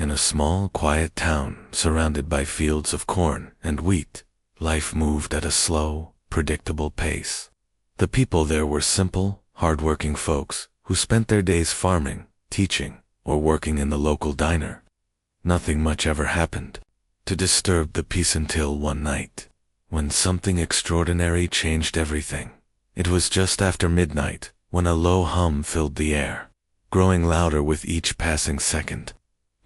In a small, quiet town surrounded by fields of corn and wheat, life moved at a slow, predictable pace. The people there were simple, hard-working folks who spent their days farming, teaching, or working in the local diner. Nothing much ever happened to disturb the peace until one night, when something extraordinary changed everything. It was just after midnight, when a low hum filled the air, growing louder with each passing second.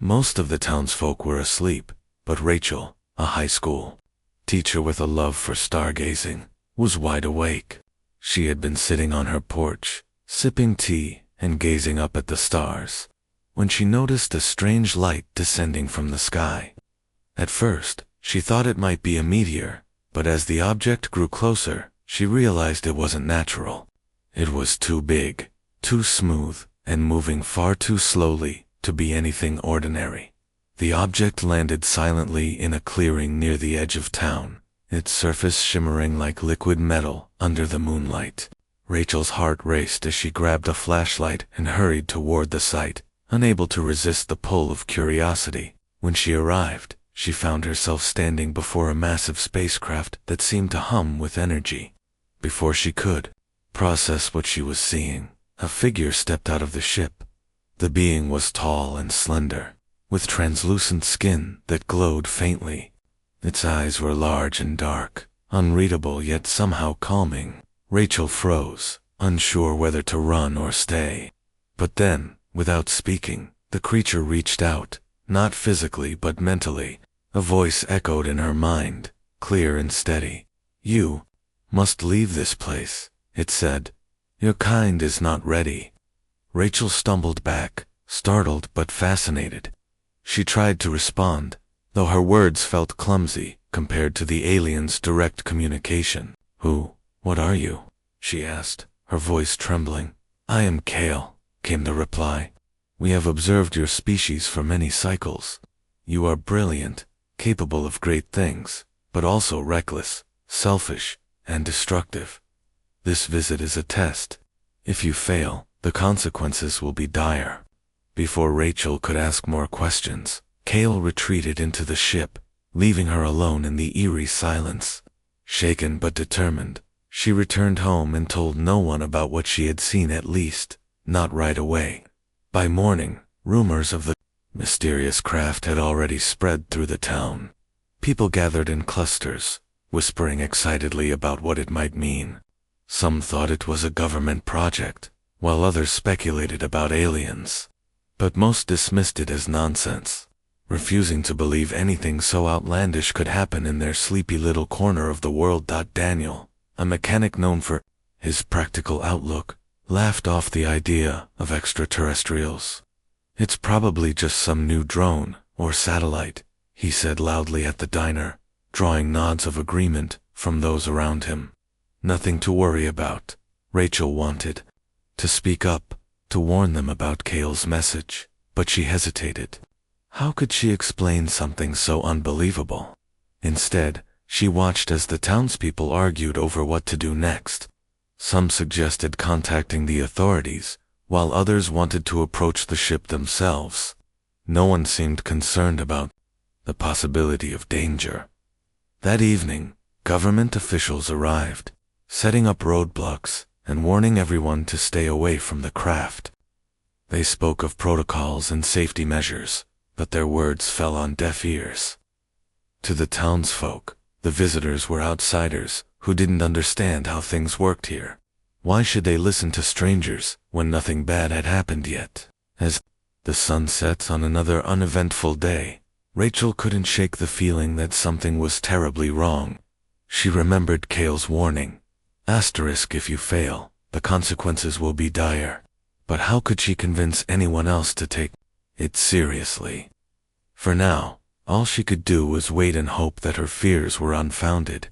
Most of the townsfolk were asleep, but Rachel, a high school teacher with a love for stargazing, was wide awake. She had been sitting on her porch, sipping tea and gazing up at the stars, when she noticed a strange light descending from the sky. At first, she thought it might be a meteor, but as the object grew closer, she realized it wasn't natural. It was too big, too smooth, and moving far too slowly to be anything ordinary. The object landed silently in a clearing near the edge of town, its surface shimmering like liquid metal under the moonlight. Rachel's heart raced as she grabbed a flashlight and hurried toward the site, unable to resist the pull of curiosity. When she arrived, she found herself standing before a massive spacecraft that seemed to hum with energy. Before she could process what she was seeing, a figure stepped out of the ship. The being was tall and slender, with translucent skin that glowed faintly. Its eyes were large and dark, unreadable yet somehow calming. Rachel froze, unsure whether to run or stay. But then, without speaking, the creature reached out, not physically but mentally. A voice echoed in her mind, clear and steady. "You must leave this place," it said. "Your kind is not ready." Rachel stumbled back, startled but fascinated. She tried to respond, though her words felt clumsy compared to the alien's direct communication. What are you?" she asked, her voice trembling. "I am Kale," came the reply. "We have observed your species for many cycles. You are brilliant, capable of great things, but also reckless, selfish, and destructive. This visit is a test. If you fail, the consequences will be dire." Before Rachel could ask more questions, Kale retreated into the ship, leaving her alone in the eerie silence. Shaken but determined, she returned home and told no one about what she had seen, at least, not right away. By morning, rumors of the mysterious craft had already spread through the town. People gathered in clusters, whispering excitedly about what it might mean. Some thought it was a government project, while others speculated about aliens. But most dismissed it as nonsense, refusing to believe anything so outlandish could happen in their sleepy little corner of the world. Daniel, a mechanic known for his practical outlook, laughed off the idea of extraterrestrials. "It's probably just some new drone or satellite," he said loudly at the diner, drawing nods of agreement from those around him. Nothing to worry about. Rachel wanted to speak up, to warn them about Kale's message, but she hesitated. How could she explain something so unbelievable? Instead, she watched as the townspeople argued over what to do next. Some suggested contacting the authorities, while others wanted to approach the ship themselves. No one seemed concerned about the possibility of danger. That evening, government officials arrived, setting up roadblocks and warning everyone to stay away from the craft. They spoke of protocols and safety measures, but their words fell on deaf ears. To the townsfolk, the visitors were outsiders who didn't understand how things worked here. Why should they listen to strangers when nothing bad had happened yet? As the sun sets on another uneventful day, Rachel couldn't shake the feeling that something was terribly wrong. She remembered Kale's warning. If you fail, the consequences will be dire. But how could she convince anyone else to take it seriously? For now, all she could do was wait and hope that her fears were unfounded.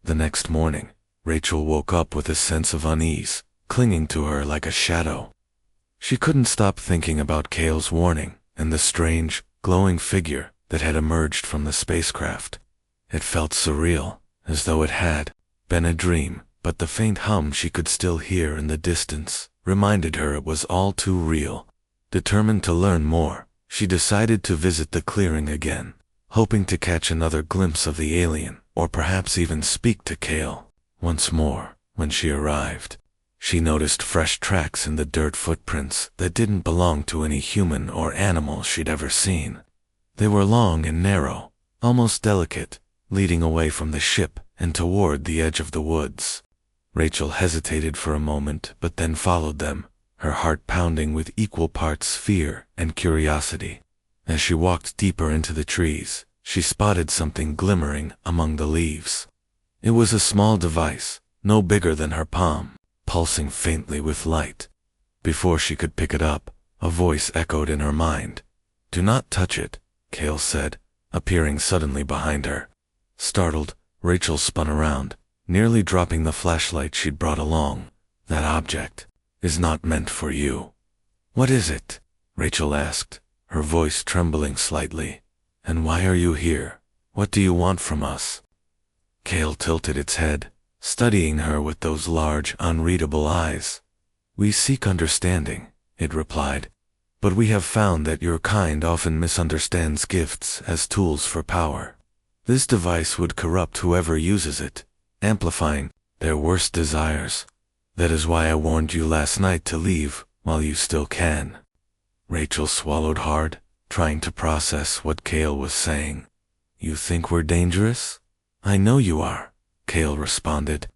The next morning, Rachel woke up with a sense of unease, clinging to her like a shadow. She couldn't stop thinking about Kale's warning and the strange, glowing figure that had emerged from the spacecraft. It felt surreal, as though it had been a dream, but the faint hum she could still hear in the distance reminded her it was all too real. Determined to learn more, she decided to visit the clearing again, hoping to catch another glimpse of the alien, or perhaps even speak to Kale. Once more, when she arrived, she noticed fresh tracks in the dirt, footprints that didn't belong to any human or animal she'd ever seen. They were long and narrow, almost delicate, leading away from the ship and toward the edge of the woods. Rachel hesitated for a moment, but then followed them, her heart pounding with equal parts fear and curiosity. As she walked deeper into the trees, she spotted something glimmering among the leaves. It was a small device, no bigger than her palm, pulsing faintly with light. Before she could pick it up, a voice echoed in her mind. "Do not touch it," Kale said, appearing suddenly behind her. Startled, Rachel spun around, nearly dropping the flashlight she'd brought along. "That object is not meant for you." "What is it?" Rachel asked, her voice trembling slightly. "And why are you here? What do you want from us?" Kale tilted its head, studying her with those large, unreadable eyes. "We seek understanding," it replied, "but we have found that your kind often misunderstands gifts as tools for power. This device would corrupt whoever uses it, amplifying their worst desires. That is why I warned you last night to leave while you still can." Rachel swallowed hard, trying to process what Kale was saying. "You think we're dangerous?" "I know you are," Kale responded.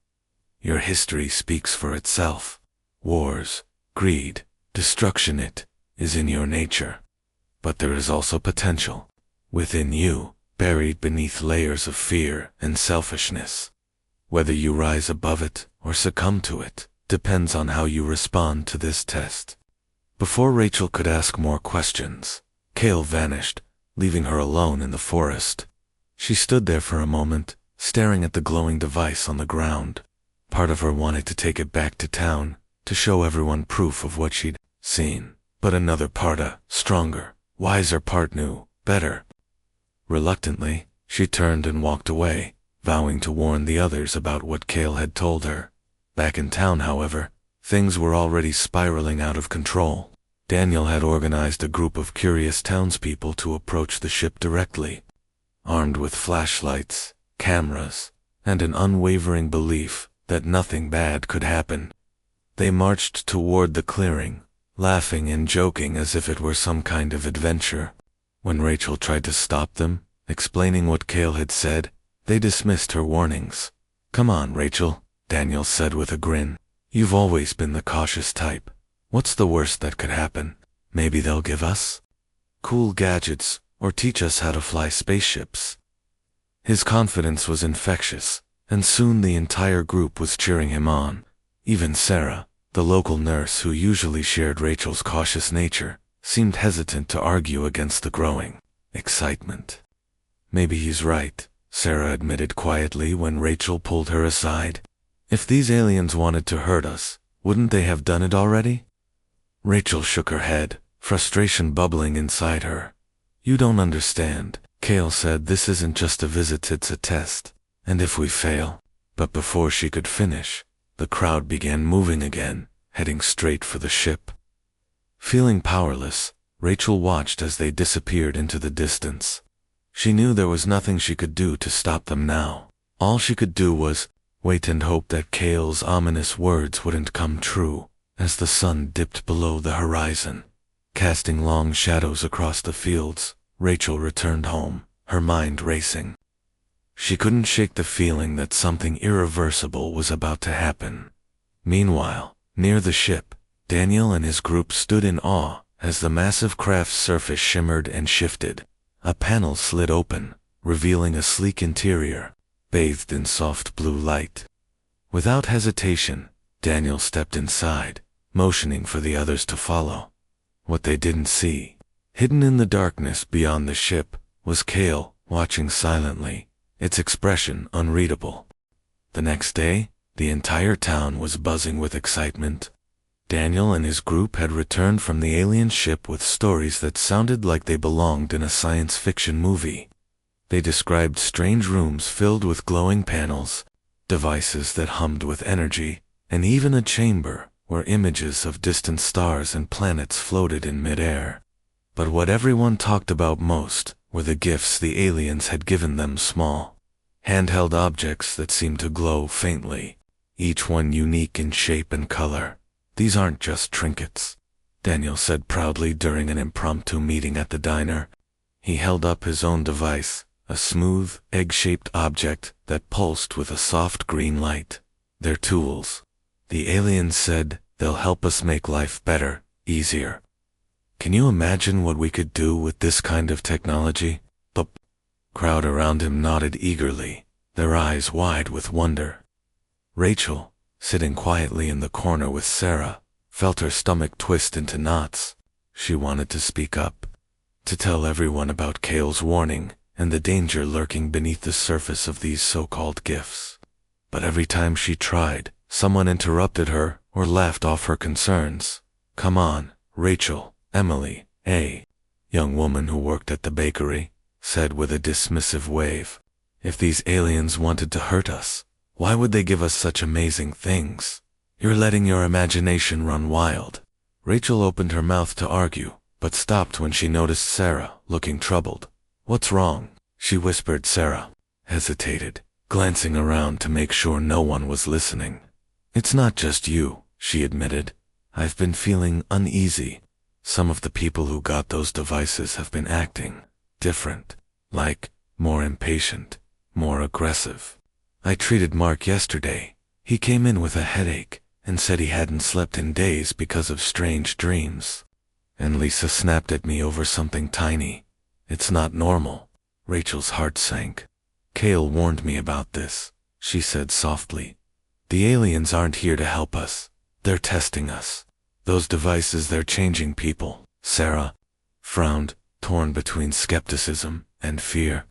"Your history speaks for itself. Wars, greed, destruction, it is in your nature. But there is also potential within you, buried beneath layers of fear and selfishness. Whether you rise above it or succumb to it depends on how you respond to this test." Before Rachel could ask more questions, Kale vanished, leaving her alone in the forest. She stood there for a moment, staring at the glowing device on the ground. Part of her wanted to take it back to town, to show everyone proof of what she'd seen, but another part, a stronger, wiser part, knew better. Reluctantly, she turned and walked away, vowing to warn the others about what Kale had told her. Back in town, however, things were already spiraling out of control. Daniel had organized a group of curious townspeople to approach the ship directly. Armed with flashlights, cameras, and an unwavering belief that nothing bad could happen, they marched toward the clearing, laughing and joking as if it were some kind of adventure. When Rachel tried to stop them, explaining what Kale had said, they dismissed her warnings. "Come on, Rachel," Daniel said with a grin. "You've always been the cautious type. What's the worst that could happen? Maybe they'll give us cool gadgets or teach us how to fly spaceships." His confidence was infectious, and soon the entire group was cheering him on. Even Sarah, the local nurse who usually shared Rachel's cautious nature, seemed hesitant to argue against the growing excitement. "Maybe he's right," Sarah admitted quietly when Rachel pulled her aside. "If these aliens wanted to hurt us, wouldn't they have done it already?" Rachel shook her head, frustration bubbling inside her. "You don't understand," Kale said. "This isn't just a visit, it's a test. And if we fail..." But before she could finish, the crowd began moving again, heading straight for the ship. Feeling powerless, Rachel watched as they disappeared into the distance. She knew there was nothing she could do to stop them now. All she could do was wait and hope that Kale's ominous words wouldn't come true. As the sun dipped below the horizon, casting long shadows across the fields, Rachel returned home, her mind racing. She couldn't shake the feeling that something irreversible was about to happen. Meanwhile, near the ship, Daniel and his group stood in awe as the massive craft's surface shimmered and shifted. A panel slid open, revealing a sleek interior, bathed in soft blue light. Without hesitation, Daniel stepped inside, motioning for the others to follow. What they didn't see, hidden in the darkness beyond the ship, was Kale, watching silently, its expression unreadable. The next day, the entire town was buzzing with excitement. Daniel and his group had returned from the alien ship with stories that sounded like they belonged in a science fiction movie. They described strange rooms filled with glowing panels, devices that hummed with energy, and even a chamber where images of distant stars and planets floated in midair. But what everyone talked about most were the gifts the aliens had given them, small, handheld objects that seemed to glow faintly, each one unique in shape and color. "These aren't just trinkets," Daniel said proudly during an impromptu meeting at the diner. He held up his own device, a smooth, egg-shaped object that pulsed with a soft green light. "They're tools. The aliens said they'll help us make life better, easier. Can you imagine what we could do with this kind of technology?" The crowd around him nodded eagerly, their eyes wide with wonder. Rachel, sitting quietly in the corner with Sarah, felt her stomach twist into knots. She wanted to speak up, to tell everyone about Kale's warning and the danger lurking beneath the surface of these so-called gifts. But every time she tried, someone interrupted her or laughed off her concerns. "Come on, Rachel," Emily, a young woman who worked at the bakery, said with a dismissive wave. "If these aliens wanted to hurt us, why would they give us such amazing things? You're letting your imagination run wild." Rachel opened her mouth to argue, but stopped when she noticed Sarah, looking troubled. "What's wrong?" she whispered. Sarah hesitated, glancing around to make sure no one was listening. "It's not just you," she admitted. "I've been feeling uneasy. Some of the people who got those devices have been acting different, like more impatient, more aggressive. I treated Mark yesterday. He came in with a headache and said he hadn't slept in days because of strange dreams. And Lisa snapped at me over something tiny. It's not normal." Rachel's heart sank. "Kale warned me about this," she said softly. "The aliens aren't here to help us. They're testing us. Those devices, they're changing people." Sarah frowned, torn between skepticism and fear.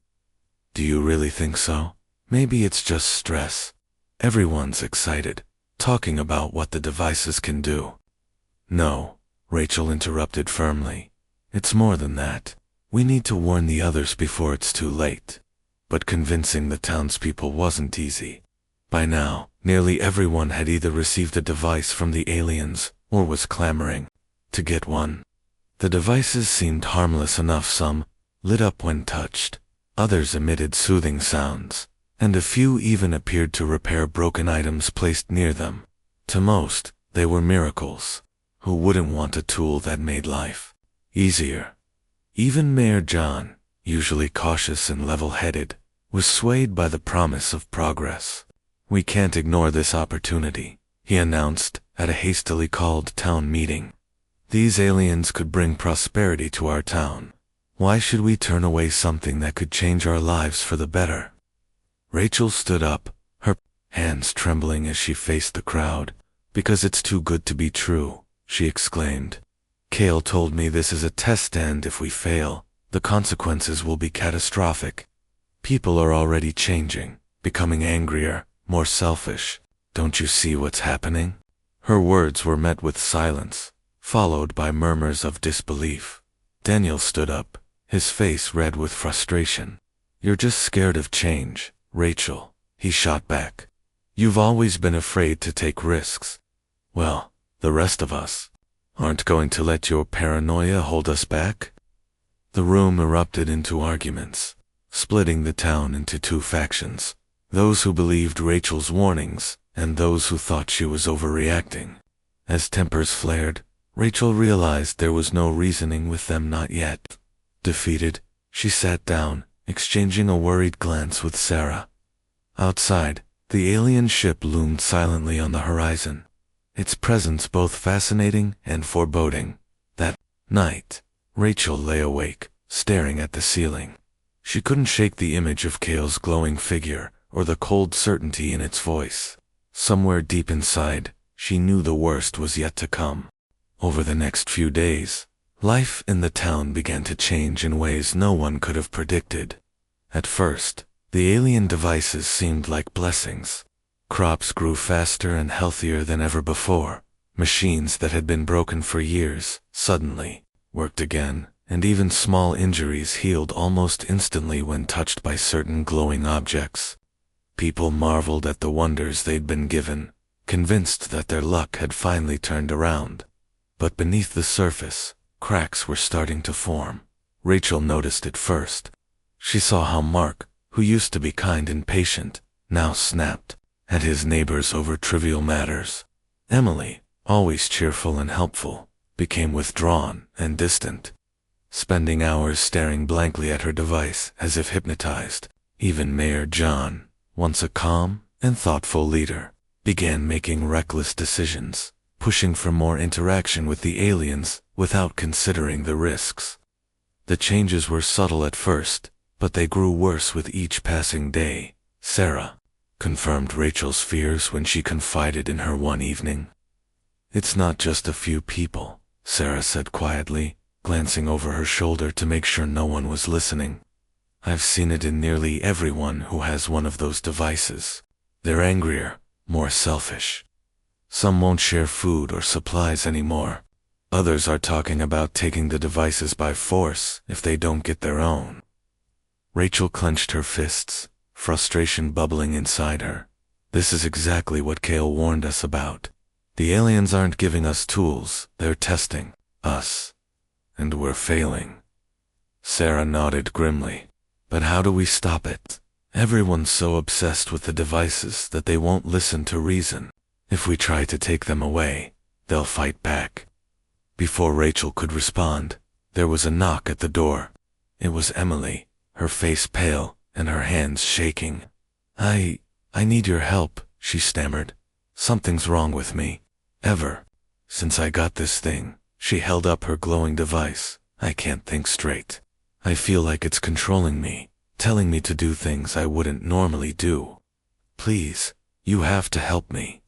"Do you really think so? Maybe it's just stress. Everyone's excited, talking about what the devices can do." "No," Rachel interrupted firmly. "It's more than that. We need to warn the others before it's too late." But convincing the townspeople wasn't easy. By now, nearly everyone had either received a device from the aliens or was clamoring to get one. The devices seemed harmless enough. Some lit up when touched, others emitted soothing sounds, and a few even appeared to repair broken items placed near them. To most, they were miracles. Who wouldn't want a tool that made life easier? Even Mayor John, usually cautious and level-headed, was swayed by the promise of progress. "We can't ignore this opportunity," he announced at a hastily called town meeting. "These aliens could bring prosperity to our town. Why should we turn away something that could change our lives for the better?" Rachel stood up, her hands trembling as she faced the crowd. "Because it's too good to be true," she exclaimed. "Kale told me this is a test, and if we fail, the consequences will be catastrophic. People are already changing, becoming angrier, more selfish. Don't you see what's happening?" Her words were met with silence, followed by murmurs of disbelief. Daniel stood up, his face red with frustration. "You're just scared of change, Rachel," he shot back. "You've always been afraid to take risks. Well, the rest of us aren't going to let your paranoia hold us back." The room erupted into arguments, splitting the town into two factions: those who believed Rachel's warnings and those who thought she was overreacting. As tempers flared, Rachel realized there was no reasoning with them, not yet. Defeated, she sat down, exchanging a worried glance with Sarah. Outside, the alien ship loomed silently on the horizon, its presence both fascinating and foreboding. That night, Rachel lay awake, staring at the ceiling. She couldn't shake the image of Kale's glowing figure or the cold certainty in its voice. Somewhere deep inside, she knew the worst was yet to come. Over the next few days, life in the town began to change in ways no one could have predicted. At first, the alien devices seemed like blessings. Crops grew faster and healthier than ever before. Machines that had been broken for years suddenly worked again, and even small injuries healed almost instantly when touched by certain glowing objects. People marveled at the wonders they'd been given, convinced that their luck had finally turned around. But beneath the surface, Cracks were starting to form. Rachel noticed it first. She saw how Mark, who used to be kind and patient, now snapped at his neighbors over trivial matters. Emily, always cheerful and helpful, became withdrawn and distant, spending hours staring blankly at her device as if hypnotized. Even Mayor John, once a calm and thoughtful leader, began making reckless decisions, pushing for more interaction with the aliens without considering the risks. The changes were subtle at first, but they grew worse with each passing day. Sarah confirmed Rachel's fears when she confided in her one evening. "It's not just a few people," Sarah said quietly, glancing over her shoulder to make sure no one was listening. "I've seen it in nearly everyone who has one of those devices. They're angrier, more selfish. Some won't share food or supplies anymore. Others are talking about taking the devices by force if they don't get their own." Rachel clenched her fists, frustration bubbling inside her. This is exactly what Kale warned us about. The aliens aren't giving us tools, they're testing us. And we're failing. Sarah nodded grimly. "But how do we stop it? Everyone's so obsessed with the devices that they won't listen to reason. If we try to take them away, they'll fight back." Before Rachel could respond, there was a knock at the door. It was Emily, her face pale and her hands shaking. I need your help," she stammered. "Something's wrong with me. Since I got this thing." She held up her glowing device. "I can't think straight. I feel like it's controlling me, telling me to do things I wouldn't normally do. Please, you have to help me."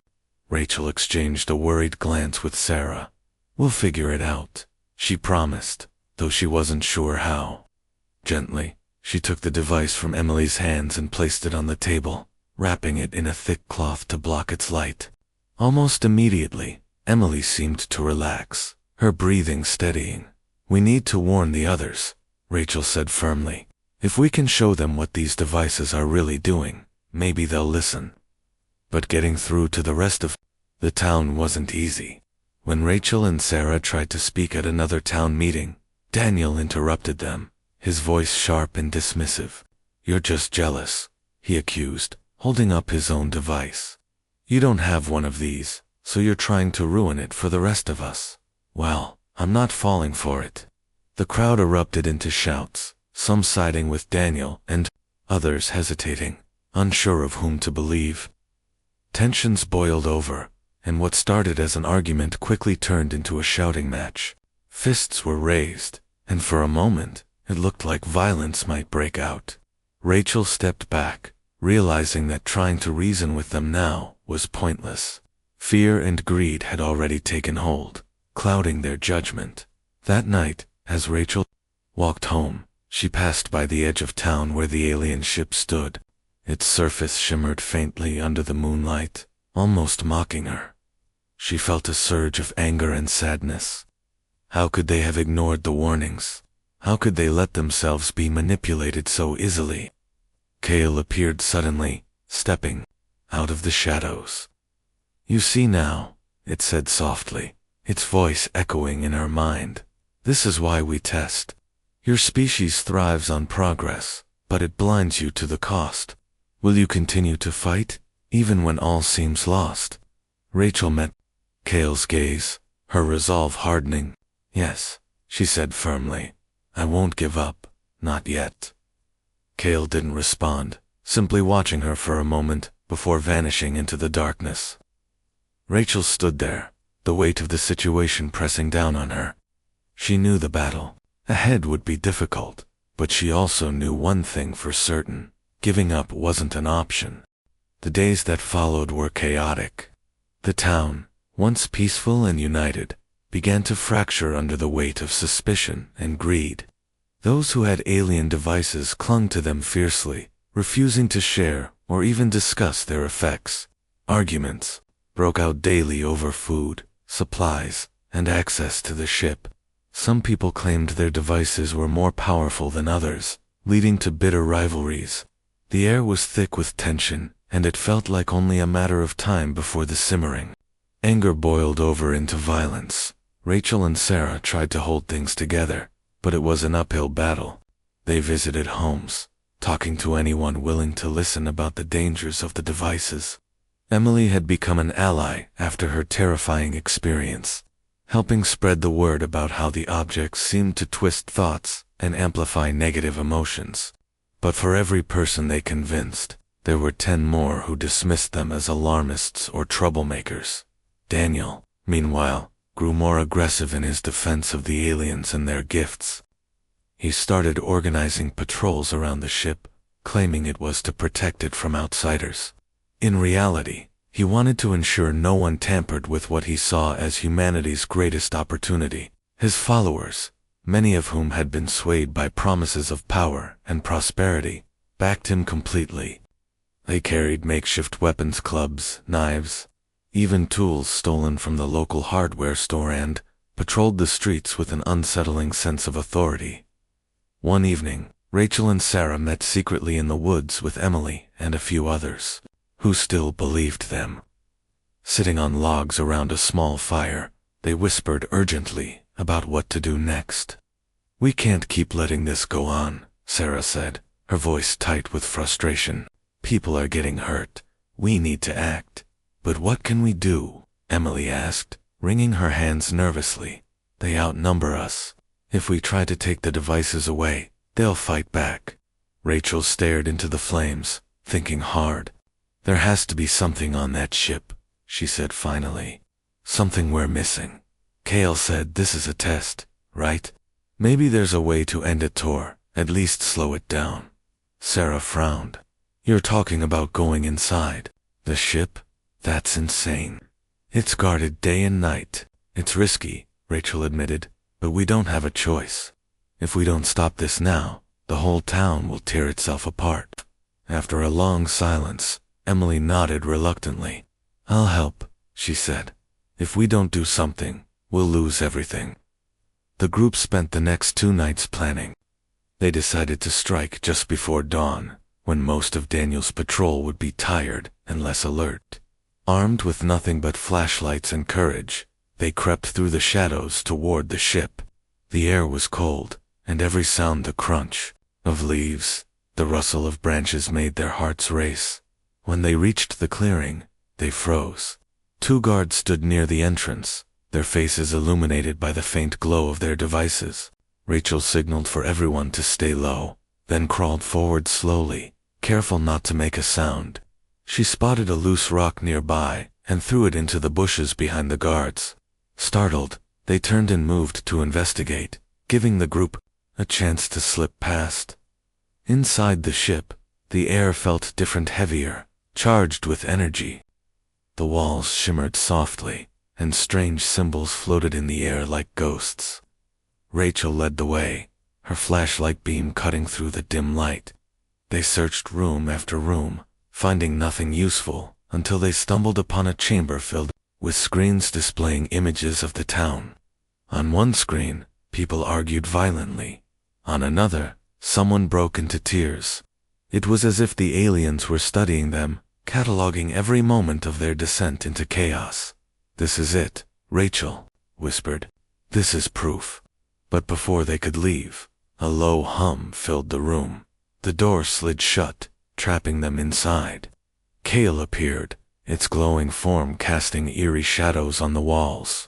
Rachel exchanged a worried glance with Sarah. "We'll figure it out," she promised, though she wasn't sure how. Gently, she took the device from Emily's hands and placed it on the table, wrapping it in a thick cloth to block its light. Almost immediately, Emily seemed to relax, her breathing steadying. "We need to warn the others," Rachel said firmly. "If we can show them what these devices are really doing, maybe they'll listen." But getting through to the rest of the town wasn't easy. When Rachel and Sarah tried to speak at another town meeting, Daniel interrupted them, his voice sharp and dismissive. "You're just jealous," he accused, holding up his own device. "You don't have one of these, so you're trying to ruin it for the rest of us." "Well, I'm not falling for it." The crowd erupted into shouts, some siding with Daniel and others hesitating, unsure of whom to believe. Tensions boiled over, and what started as an argument quickly turned into a shouting match. Fists were raised, and for a moment, it looked like violence might break out. Rachel stepped back, realizing that trying to reason with them now was pointless. Fear and greed had already taken hold, clouding their judgment. That night, as Rachel walked home, she passed by the edge of town where the alien ship stood. Its surface shimmered faintly under the moonlight, almost mocking her. She felt a surge of anger and sadness. How could they have ignored the warnings? How could they let themselves be manipulated so easily? Kale appeared suddenly, stepping out of the shadows. "You see now," it said softly, its voice echoing in her mind. "This is why we test. Your species thrives on progress, but it blinds you to the cost. Will you continue to fight, even when all seems lost?" Rachel met Kale's gaze, her resolve hardening. "Yes," she said firmly. "I won't give up, not yet." Kale didn't respond, simply watching her for a moment before vanishing into the darkness. Rachel stood there, the weight of the situation pressing down on her. She knew the battle ahead would be difficult, but she also knew one thing for certain: giving up wasn't an option. The days that followed were chaotic. The town, once peaceful and united, began to fracture under the weight of suspicion and greed. Those who had alien devices clung to them fiercely, refusing to share or even discuss their effects. Arguments broke out daily over food, supplies, and access to the ship. Some people claimed their devices were more powerful than others, leading to bitter rivalries. The air was thick with tension, and it felt like only a matter of time before the simmering anger boiled over into violence. Rachel and Sarah tried to hold things together, but it was an uphill battle. They visited homes, talking to anyone willing to listen about the dangers of the devices. Emily had become an ally after her terrifying experience, helping spread the word about how the objects seemed to twist thoughts and amplify negative emotions. But for every person they convinced, there were 10 more who dismissed them as alarmists or troublemakers. Daniel, meanwhile, grew more aggressive in his defense of the aliens and their gifts. He started organizing patrols around the ship, claiming it was to protect it from outsiders. In reality, he wanted to ensure no one tampered with what he saw as humanity's greatest opportunity. His followers, many of whom had been swayed by promises of power and prosperity, backed him completely. They carried makeshift weapons clubs, knives, even tools stolen from the local hardware store, and patrolled the streets with an unsettling sense of authority. One evening, Rachel and Sarah met secretly in the woods with Emily and a few others, who still believed them. Sitting on logs around a small fire, they whispered urgently about what to do next. "We can't keep letting this go on," Sarah said, her voice tight with frustration. "People are getting hurt. We need to act." "But what can we do?" Emily asked, wringing her hands nervously. "They outnumber us. If we try to take the devices away, they'll fight back." Rachel stared into the flames, thinking hard. "There has to be something on that ship," she said finally. "Something we're missing." Cale said, "This is a test, right? Maybe there's a way to end it, or at least slow it down." Sarah frowned. "You're talking about going inside the ship? That's insane. It's guarded day and night." "It's risky," Rachel admitted, "but we don't have a choice. If we don't stop this now, the whole town will tear itself apart." After a long silence, Emily nodded reluctantly. "I'll help," she said. "If we don't do something, we'll lose everything." The group spent the next 2 nights planning. They decided to strike just before dawn, when most of Daniel's patrol would be tired and less alert. Armed with nothing but flashlights and courage, they crept through the shadows toward the ship. The air was cold, and every sound, the crunch of leaves, the rustle of branches, made their hearts race. When they reached the clearing, they froze. 2 guards stood near the entrance, their faces illuminated by the faint glow of their devices. Rachel signaled for everyone to stay low, then crawled forward slowly, careful not to make a sound. She spotted a loose rock nearby and threw it into the bushes behind the guards. Startled, they turned and moved to investigate, giving the group a chance to slip past. Inside the ship, the air felt different, heavier, charged with energy. The walls shimmered softly, and strange symbols floated in the air like ghosts. Rachel led the way, her flashlight beam cutting through the dim light. They searched room after room, finding nothing useful, until they stumbled upon a chamber filled with screens displaying images of the town. On one screen, people argued violently. On another, someone broke into tears. It was as if the aliens were studying them, cataloging every moment of their descent into chaos. "This is it," Rachel whispered. "This is proof." But before they could leave, a low hum filled the room. The door slid shut, trapping them inside. Cale appeared, its glowing form casting eerie shadows on the walls.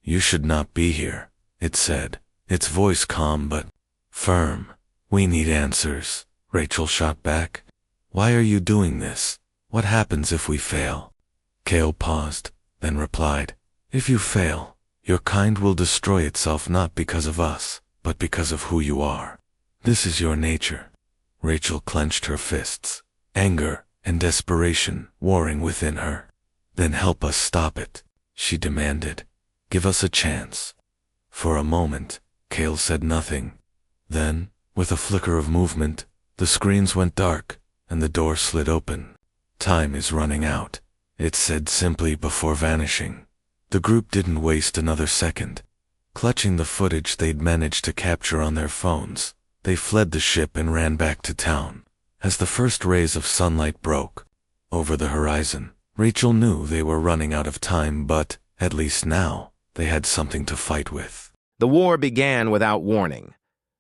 "You should not be here," it said, its voice calm but firm. "We need answers," Rachel shot back. "Why are you doing this? What happens if we fail?" Cale paused, then replied, "If you fail, your kind will destroy itself, not because of us, but because of who you are. This is your nature." Rachel clenched her fists, anger and desperation warring within her. "Then help us stop it," she demanded. "Give us a chance." For a moment, Cale said nothing. Then, with a flicker of movement, the screens went dark, and the door slid open. "Time is running out," it said simply before vanishing. The group didn't waste another second. Clutching the footage they'd managed to capture on their phones, they fled the ship and ran back to town. As the first rays of sunlight broke over the horizon, Rachel knew they were running out of time, but, at least now, They had something to fight with. The war began without warning.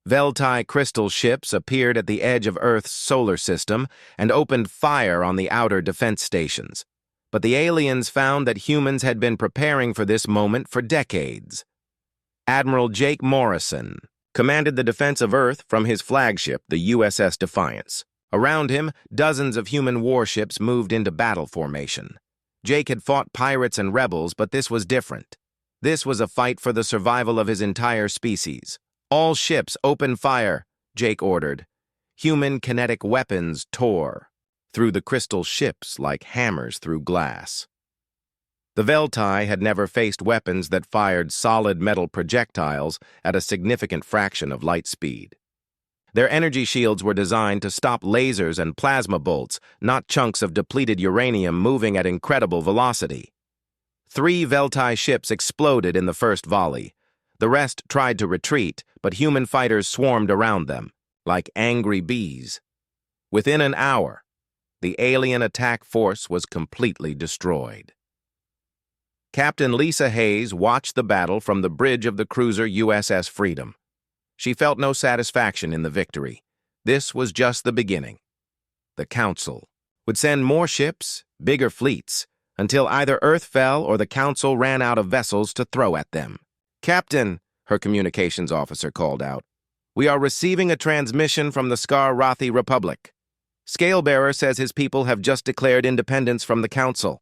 Veltai crystal ships appeared at the edge of Earth's solar system and opened fire on the outer defense stations. But the aliens found that humans had been preparing for this moment for decades. Admiral Jake Morrison commanded the defense of Earth from his flagship, the USS Defiance. Around him, dozens of human warships moved into battle formation. Jake had fought pirates and rebels, but this was different. This was a fight for the survival of his entire species. All ships open fire, Jake ordered. Human kinetic weapons tore through the crystal ships like hammers through glass. The Veltai had never faced weapons that fired solid metal projectiles at a significant fraction of light speed. Their energy shields were designed to stop lasers and plasma bolts, not chunks of depleted uranium moving at incredible velocity. 3 Veltai ships exploded in the first volley. The rest tried to retreat, but human fighters swarmed around them, like angry bees. Within an hour, the alien attack force was completely destroyed. Captain Lisa Hayes watched the battle from the bridge of the cruiser USS Freedom. She felt no satisfaction in the victory. This was just the beginning. The Council would send more ships, bigger fleets, until either Earth fell or the Council ran out of vessels to throw at them. "Captain," her communications officer called out, "we are receiving a transmission from the Skar-Rathi Republic. Scalebearer says his people have just declared independence from the Council."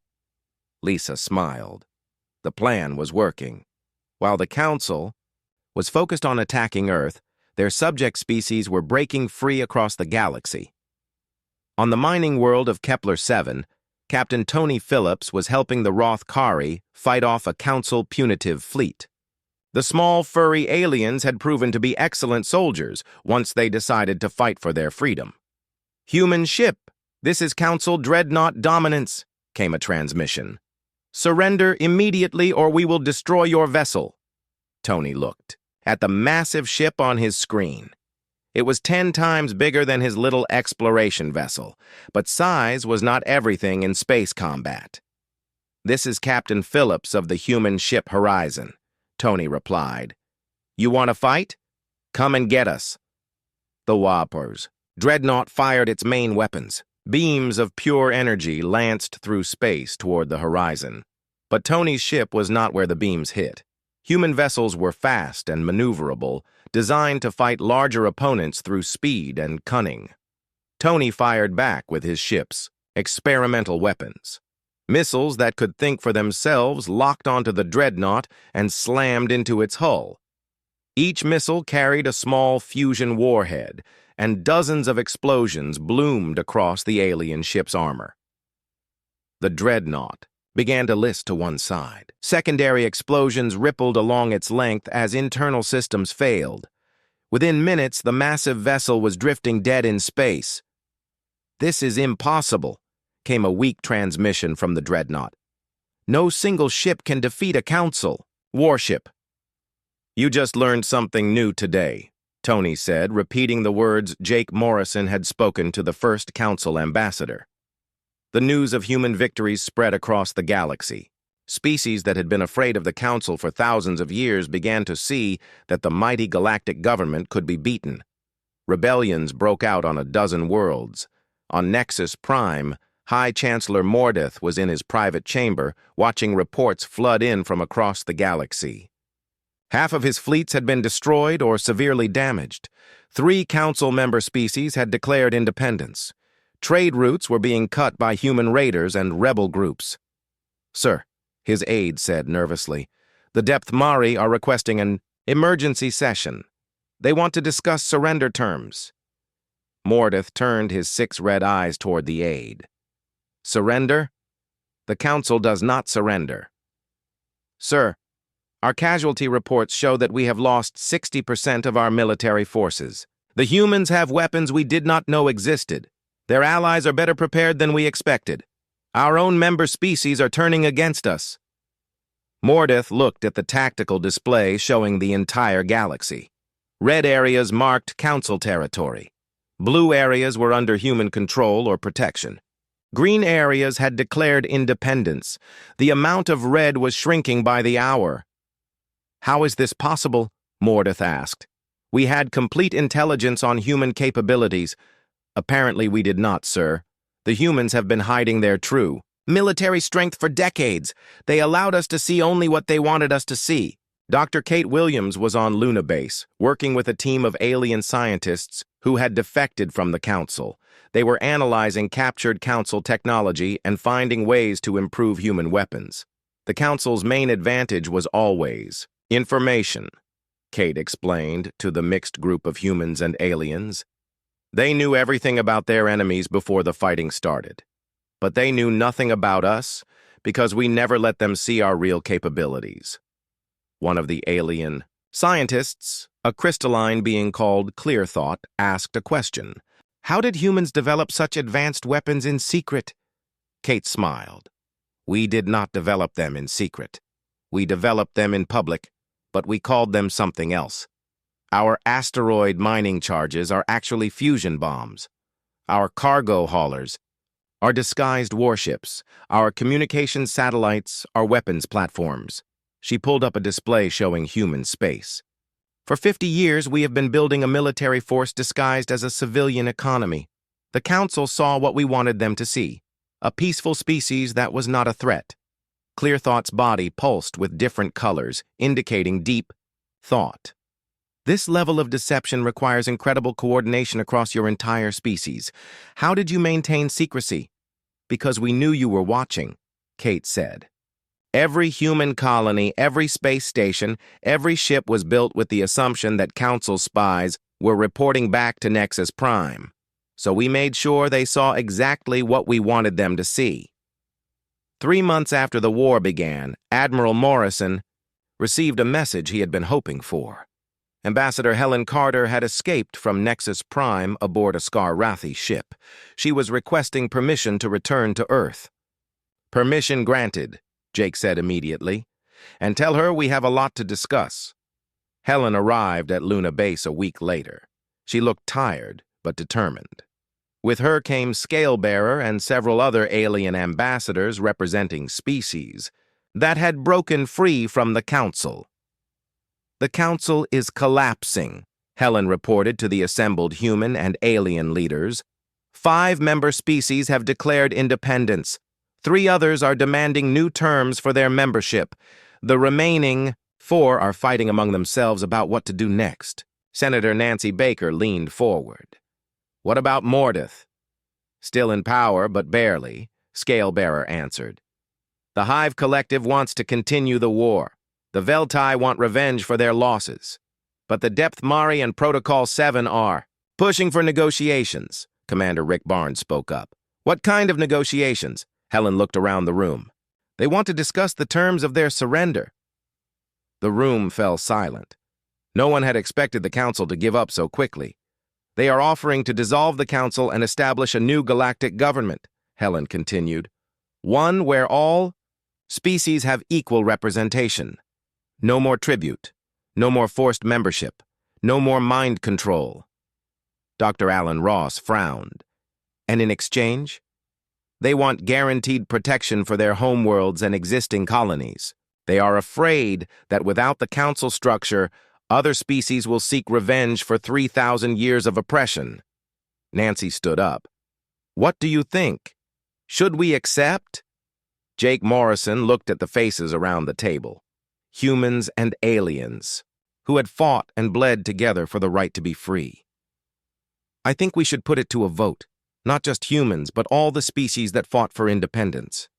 Lisa smiled. The plan was working. While the Council was focused on attacking Earth, their subject species were breaking free across the galaxy. On the mining world of Kepler-7, Captain Tony Phillips was helping the Roth Kari fight off a Council punitive fleet. The small, furry aliens had proven to be excellent soldiers once they decided to fight for their freedom. "Human ship, this is Council Dreadnought Dominance," came a transmission. "Surrender immediately or we will destroy your vessel." Tony looked at the massive ship on his screen. It was 10 times bigger than his little exploration vessel, but size was not everything in space combat. "This is Captain Phillips of the human ship Horizon," Tony replied. "You want to fight? Come and get us." The Whoppers. Dreadnought fired its main weapons. Beams of pure energy lanced through space toward the horizon. But Tony's ship was not where the beams hit. Human vessels were fast and maneuverable, designed to fight larger opponents through speed and cunning. Tony fired back with his ships, experimental weapons. Missiles that could think for themselves locked onto the dreadnought and slammed into its hull. Each missile carried a small fusion warhead, and dozens of explosions bloomed across the alien ship's armor. The dreadnought began to list to one side. Secondary explosions rippled along its length as internal systems failed. Within minutes, the massive vessel was drifting dead in space. "This is impossible," came a weak transmission from the dreadnought. "No single ship can defeat a Council warship." "You just learned something new today," Tony said, repeating the words Jake Morrison had spoken to the first Council ambassador. The news of human victories spread across the galaxy. Species that had been afraid of the Council for thousands of years began to see that the mighty galactic government could be beaten. Rebellions broke out on a dozen worlds. On Nexus Prime, High Chancellor Mordeth was in his private chamber, watching reports flood in from across the galaxy. Half of his fleets had been destroyed or severely damaged. 3 Council member species had declared independence. Trade routes were being cut by human raiders and rebel groups. "Sir," his aide said nervously, "the Depth Mari are requesting an emergency session. They want to discuss surrender terms." Mordeth turned his 6 red eyes toward the aide. "Surrender? The Council does not surrender." "Sir, our casualty reports show that we have lost 60% of our military forces. The humans have weapons we did not know existed. Their allies are better prepared than we expected. Our own member species are turning against us." Mordeth looked at the tactical display showing the entire galaxy. Red areas marked Council territory. Blue areas were under human control or protection. Green areas had declared independence. The amount of red was shrinking by the hour. "How is this possible?" Mordeth asked. "We had complete intelligence on human capabilities." "Apparently we did not, sir. The humans have been hiding their true military strength for decades. They allowed us to see only what they wanted us to see." Dr. Kate Williams was on Luna Base, working with a team of alien scientists who had defected from the Council. They were analyzing captured Council technology and finding ways to improve human weapons. The Council's main advantage was always information, Kate explained to the mixed group of humans and aliens. They knew everything about their enemies before the fighting started. But they knew nothing about us because we never let them see our real capabilities. One of the alien scientists, a crystalline being called Clear Thought, asked a question. "How did humans develop such advanced weapons in secret?" Kate smiled. "We did not develop them in secret. We developed them in public, but we called them something else. Our asteroid mining charges are actually fusion bombs. Our cargo haulers are disguised warships. Our communication satellites are weapons platforms." She pulled up a display showing human space. "For 50 years, we have been building a military force disguised as a civilian economy. The Council saw what we wanted them to see, a peaceful species that was not a threat." Clear Thought's body pulsed with different colors, indicating deep thought. "This level of deception requires incredible coordination across your entire species. How did you maintain secrecy?" "Because we knew you were watching," Kate said. "Every human colony, every space station, every ship was built with the assumption that Council spies were reporting back to Nexus Prime. So we made sure they saw exactly what we wanted them to see." 3 months after the war began, Admiral Morrison received a message he had been hoping for. Ambassador Helen Carter had escaped from Nexus Prime aboard a Scar-Rathi ship. She was requesting permission to return to Earth. "Permission granted," Jake said immediately. "And tell her we have a lot to discuss." Helen arrived at Luna Base a week later. She looked tired, but determined. With her came Scalebearer and several other alien ambassadors representing species that had broken free from the Council. "The Council is collapsing," Helen reported to the assembled human and alien leaders. 5 member species have declared independence. 3 others are demanding new terms for their membership. The remaining 4 are fighting among themselves about what to do next. Senator Nancy Baker leaned forward. "What about Mordeth?" "Still in power, but barely," Scalebearer answered. "The Hive Collective wants to continue the war. The Veltai want revenge for their losses. But the Depth Mari and Protocol 7 are pushing for negotiations," Commander Rick Barnes spoke up. "What kind of negotiations?" Helen looked around the room. "They want to discuss the terms of their surrender." The room fell silent. No one had expected the Council to give up so quickly. "They are offering to dissolve the Council and establish a new galactic government," Helen continued. "One where all species have equal representation. No more tribute. No more forced membership. No more mind control." Dr. Alan Ross frowned. "And in exchange?" "They want guaranteed protection for their homeworlds and existing colonies. They are afraid that without the Council structure, other species will seek revenge for 3,000 years of oppression." Nancy stood up. "What do you think? Should we accept?" Jake Morrison looked at the faces around the table. Humans and aliens, who had fought and bled together for the right to be free. "I think we should put it to a vote. Not just humans, but all the species that fought for independence."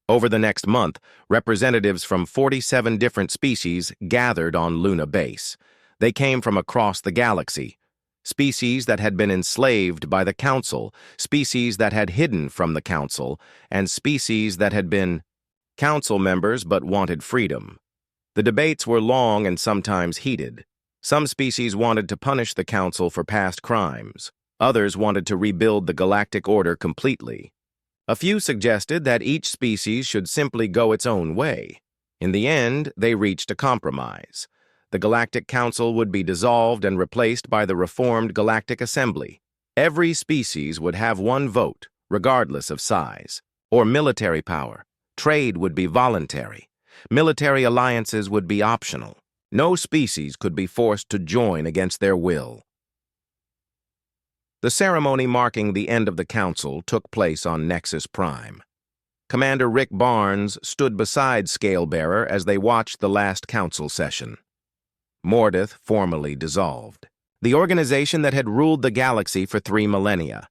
Over the next month, representatives from 47 different species gathered on Luna Base. They came from across the galaxy. Species that had been enslaved by the Council, species that had hidden from the Council, and species that had been Council members but wanted freedom. The debates were long and sometimes heated. Some species wanted to punish the Council for past crimes. Others wanted to rebuild the galactic order completely. A few suggested that each species should simply go its own way. In the end, they reached a compromise. The Galactic Council would be dissolved and replaced by the reformed Galactic Assembly. Every species would have one vote, regardless of size, or military power. Trade would be voluntary. Military alliances would be optional. No species could be forced to join against their will. The ceremony marking the end of the council took place on Nexus Prime. Commander Rick Barnes stood beside Scalebearer as they watched the last council session. Mordeth formally dissolved. The organization that had ruled the galaxy for 3 millennia.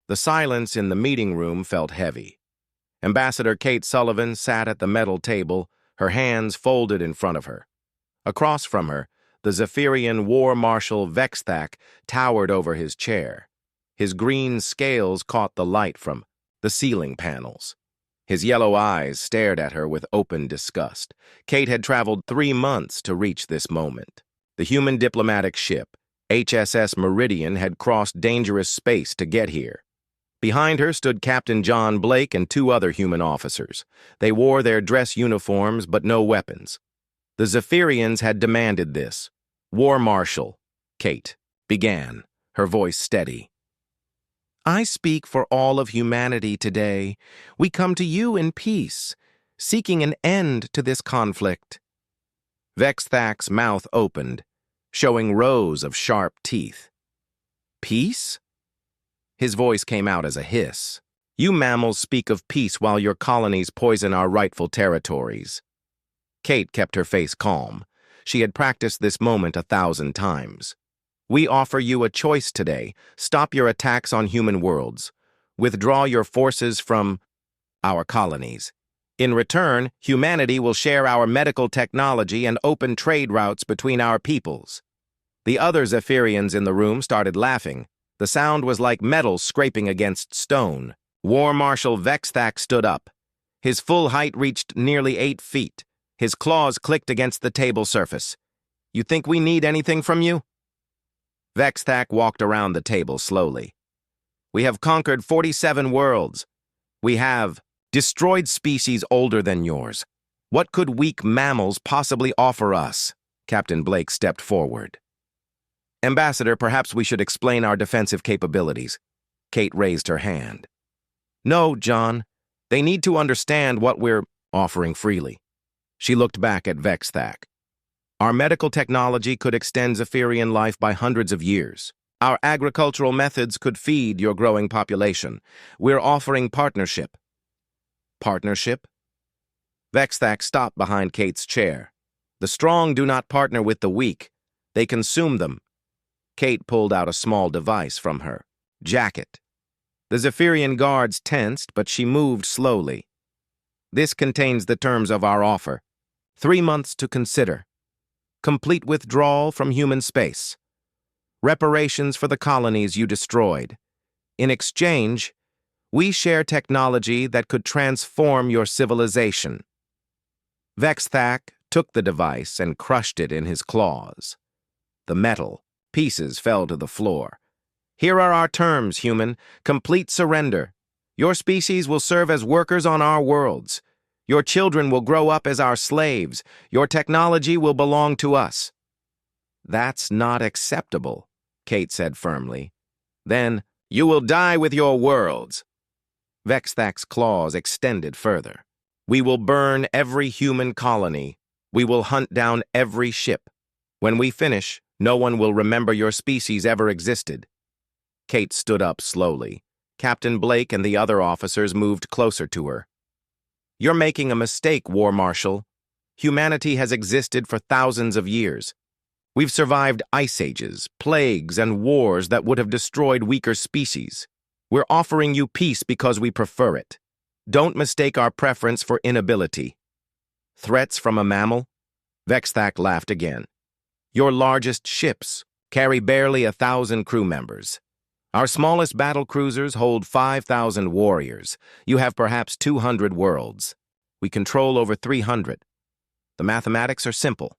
The silence in the meeting room felt heavy. Ambassador Kate Sullivan sat at the metal table, her hands folded in front of her. Across from her, the Zephyrian War Marshal Vexthak towered over his chair. His green scales caught the light from the ceiling panels. His yellow eyes stared at her with open disgust. Kate had traveled 3 months to reach this moment. The human diplomatic ship, HSS Meridian, had crossed dangerous space to get here. Behind her stood Captain John Blake and 2 other human officers. They wore their dress uniforms but no weapons. The Zephyrians had demanded this. War Marshal, Kate, began, her voice steady. I speak for all of humanity today. We come to you in peace, seeking an end to this conflict. Vexthak's mouth opened, showing rows of sharp teeth. Peace? His voice came out as a hiss. You mammals speak of peace while your colonies poison our rightful territories. Kate kept her face calm. She had practiced this moment 1,000 times. We offer you a choice today. Stop your attacks on human worlds. Withdraw your forces from our colonies. In return, humanity will share our medical technology and open trade routes between our peoples. The other Zephyrians in the room started laughing. The sound was like metal scraping against stone. War Marshal Vexthak stood up. His full height reached nearly 8 feet. His claws clicked against the table surface. You think we need anything from you? Vexthak walked around the table slowly. We have conquered 47 worlds. We have destroyed species older than yours. What could weak mammals possibly offer us? Captain Blake stepped forward. Ambassador, perhaps we should explain our defensive capabilities. Kate raised her hand. No, John. They need to understand what we're offering freely. She looked back at Vexthak. Our medical technology could extend Zephyrian life by hundreds of years. Our agricultural methods could feed your growing population. We're offering partnership. Partnership? Vexthak stopped behind Kate's chair. The strong do not partner with the weak. They consume them. Kate pulled out a small device from her jacket. The Zephyrian guards tensed, but she moved slowly. This contains the terms of our offer. 3 months to consider. Complete withdrawal from human space. Reparations for the colonies you destroyed. In exchange, we share technology that could transform your civilization. Vexthak took the device and crushed it in his claws. The metal pieces fell to the floor. Here are our terms, human. Complete surrender. Your species will serve as workers on our worlds. Your children will grow up as our slaves. Your technology will belong to us. That's not acceptable, Kate said firmly. Then, you will die with your worlds. Vexthak's claws extended further. We will burn every human colony. We will hunt down every ship. When we finish, no one will remember your species ever existed. Kate stood up slowly. Captain Blake and the other officers moved closer to her. You're making a mistake, War Marshal. Humanity has existed for thousands of years. We've survived ice ages, plagues, and wars that would have destroyed weaker species. We're offering you peace because we prefer it. Don't mistake our preference for inability. Threats from a mammal? Vexthak laughed again. Your largest ships carry barely 1,000 crew members. Our smallest battle cruisers hold 5,000 warriors. You have perhaps 200 worlds. We control over 300. The mathematics are simple.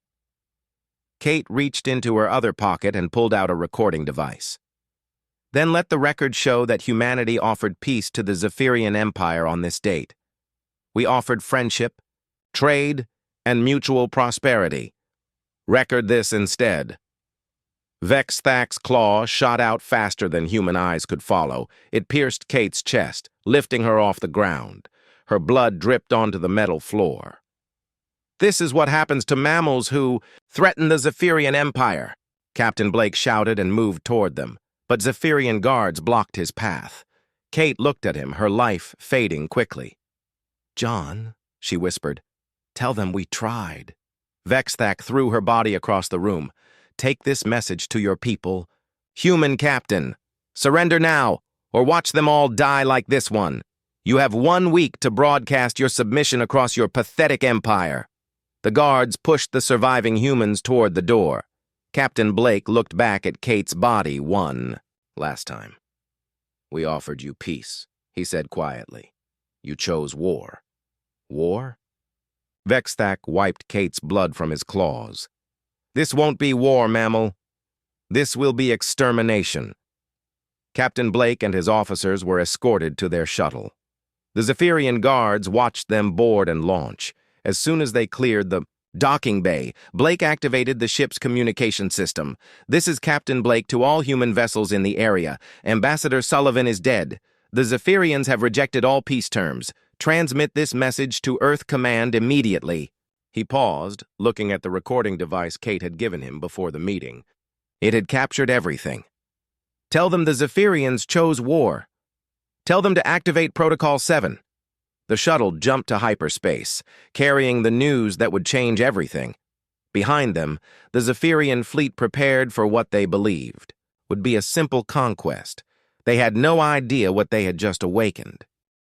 Kate reached into her other pocket and pulled out a recording device. Then let the record show that humanity offered peace to the Zephyrian Empire on this date. We offered friendship, trade, and mutual prosperity. Record this instead. Vexthak's claw shot out faster than human eyes could follow. It pierced Kate's chest, lifting her off the ground. Her blood dripped onto the metal floor. This is what happens to mammals who threaten the Zephyrian Empire. Captain Blake shouted and moved toward them, but Zephyrian guards blocked his path. Kate looked at him, her life fading quickly. "John," she whispered, "tell them we tried." Vexthak threw her body across the room. "Take this message to your people. Human captain, surrender now, or watch them all die like this one. You have 1 week to broadcast your submission across your pathetic empire." The guards pushed the surviving humans toward the door. Captain Blake looked back at Kate's body one last time. "We offered you peace," he said quietly. "You chose war." "War?" Vexthak wiped Kate's blood from his claws. "This won't be war, mammal. This will be extermination." Captain Blake and his officers were escorted to their shuttle. The Zephyrian guards watched them board and launch. As soon as they cleared the docking bay, Blake activated the ship's communication system. "This is Captain Blake to all human vessels in the area. Ambassador Sullivan is dead. The Zephyrians have rejected all peace terms. Transmit this message to Earth Command immediately." He paused, looking at the recording device Kate had given him before the meeting. It had captured everything. "Tell them the Zephyrians chose war. Tell them to activate Protocol 7. The shuttle jumped to hyperspace, carrying the news that would change everything. Behind them, the Zephyrian fleet prepared for what they believed would be a simple conquest. They had no idea what they had just awakened.